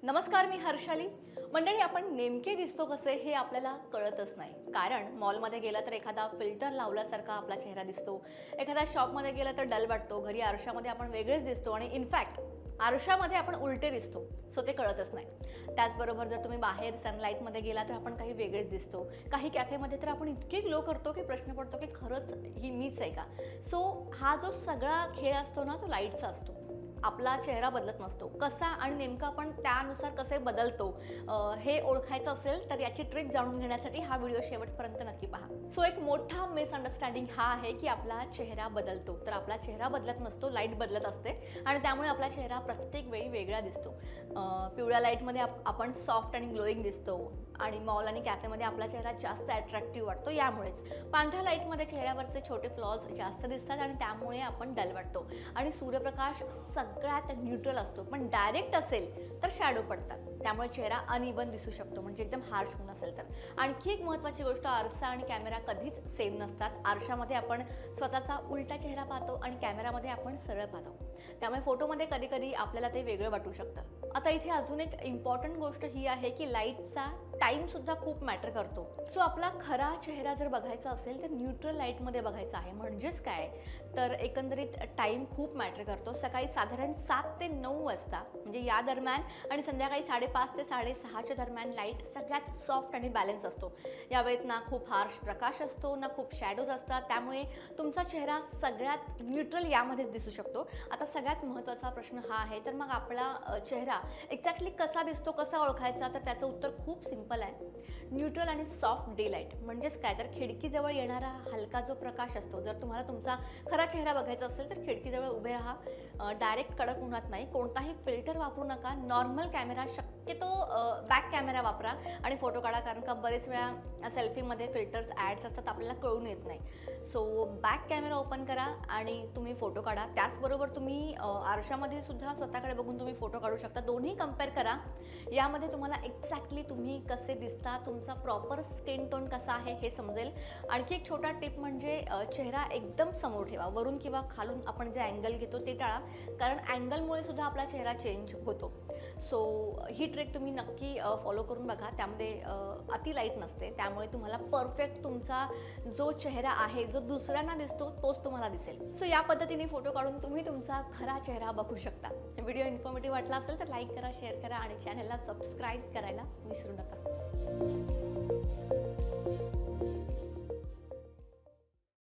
नमस्कार, मी हर्षाली. मंडळी, आपण नेमके दिसतो कसे हे आपल्याला कळतच नाही. कारण मॉलमध्ये गेला तर एखादा फिल्टर लावल्यासारखा आपला चेहरा दिसतो, एखाद्या शॉपमध्ये गेला तर डल वाटतो, घरी आरशामध्ये आपण वेगळेच दिसतो आणि इनफॅक्ट आरशामध्ये आपण उलटे दिसतो. सो ते कळतच नाही. त्याचबरोबर जर तुम्ही बाहेर सनलाईटमध्ये गेला तर आपण काही वेगळेच दिसतो. काही कॅफेमध्ये तर आपण इतके ग्लो करतो की प्रश्न पडतो की खरंच ही मीच आहे का. सो हा जो सगळा खेळ असतो ना, तो लाईटचा असतो. आपला चेहरा बदलत नसतो. कसा आणि नेमका आपण त्यानुसार कसे बदलतो हे ओळखायचं असेल तर याची ट्रिक जाणून घेण्यासाठी हा व्हिडिओ शेवटपर्यंत नक्की पहा. सो एक मोठा मिसअंडरस्टँडिंग हा आहे की आपला चेहरा बदलतो. तर आपला चेहरा बदलत नसतो, लाईट बदलत असते आणि त्यामुळे आपला चेहरा प्रत्येक वेळी वेगळा दिसतो. पिवळ्या लाईटमध्ये आपण सॉफ्ट आणि ग्लोईंग दिसतो आणि मॉल आणि कॅफेमध्ये आपला चेहरा जास्त अट्रॅक्टिव्ह वाटतो. यामुळेच पांढऱ्या लाईटमध्ये चेहऱ्यावरचे छोटे फ्लॉज जास्त दिसतात आणि त्यामुळे आपण डल वाटतो. आणि सूर्यप्रकाश सगळ्यात न्यूट्रल असतो, पण डायरेक्ट असेल तर शॅडो पडतात, त्यामुळे चेहरा अनइवन दिसू शकतो, म्हणजे एकदम हार्श होऊन असेल तर. आणखी एक महत्त्वाची गोष्ट, आरसा आणि कॅमेरा कधीच सेम नसतात. आरशामध्ये आपण स्वतःचा उलटा चेहरा पाहतो आणि कॅमेरामध्ये आपण सरळ पाहतो, त्यामुळे फोटोमध्ये कधी कधी आपल्याला ते वेगळं वाटू शकतं. आता इथे अजून एक इम्पॉर्टंट गोष्ट ही आहे की लाईटचा टाईम सुद्धा खूप मॅटर करतो. सो आपला खरा चेहरा जर बघायचा असेल तर न्यूट्रल लाईटमध्ये बघायचा आहे. म्हणजेच काय तर एकंदरीत टाईम खूप मॅटर करतो. सकाळी साधारण 7 ते 9 वाजता म्हणजे या दरम्यान आणि संध्याकाळी 5:30 ते 6:30च्या दरम्यान लाईट सगळ्यात सॉफ्ट आणि बॅलन्स असतो. यावेळेत ना खूप हार्श प्रकाश असतो ना खूप शॅडोज असतात, त्यामुळे तुमचा चेहरा सगळ्यात न्यूट्रल यामध्येच दिसू शकतो. आता सगळ्यात महत्त्वाचा प्रश्न हा आहे, तर मग आपला चेहरा एक्झॅक्टली कसा दिसतो, कसा ओळखायचा, तर त्याचं उत्तर खूप सिंपल आहे. न्यूट्रल आणि सॉफ्ट डे लाईट. म्हणजेच काय तर खिडकीजवळ येणारा हलका जो प्रकाश असतो. जर तुम्हाला तुमचा खरा चेहरा बघायचा असेल तर खिडकीजवळ उभे राहा. डायरेक्ट कडक उन्हात नाही, कोणताही फिल्टर वापरू नका. नॉर्मल कॅमेरा, शक्यतो बॅक कॅमेरा वापरा आणि फोटो काढा, कारण का बरेच वेळा सेल्फीमध्ये फिल्टर्स ॲड्स असतात, आपल्याला कळून येत नाही. सो बॅक कॅमेरा ओपन करा आणि तुम्ही फोटो काढा. त्याचबरोबर तुम्ही आरशामध्ये सुद्धा स्वतःकडे बघून तुम्ही फोटो काढू शकता. दोन्ही कम्पेअर करा. यामध्ये तुम्हाला एक्झॅक्टली तुम्ही कसे दिसता, तुमचा प्रॉपर स्किन टोन कसा आहे हे समजेल. आणखी एक छोटा टिप म्हणजे चेहरा एकदम समोर ठेवा. वरून किंवा खालून आपण जे अँगल घेतो ते टाळा, कारण अँगलमुळे सुद्धा आपला चेहरा चेंज होतो. सो ही ट्रिक तुम्ही नक्की फॉलो करून बघा. त्यामध्ये अति लाईट नसते, त्यामुळे तुम्हाला परफेक्ट तुमचा जो चेहरा आहे, जो दुसऱ्यांना दिसतो तोच तुम्हाला दिसेल. सो या पद्धतीने फोटो काढून तुम्ही तुमचा खरा चेहरा बघू शकता. व्हिडिओ इन्फॉर्मेटिव्ह वाटला असेल तर लाईक करा, शेअर करा आणि चॅनलला सबस्क्राईब करायला विसरू नका.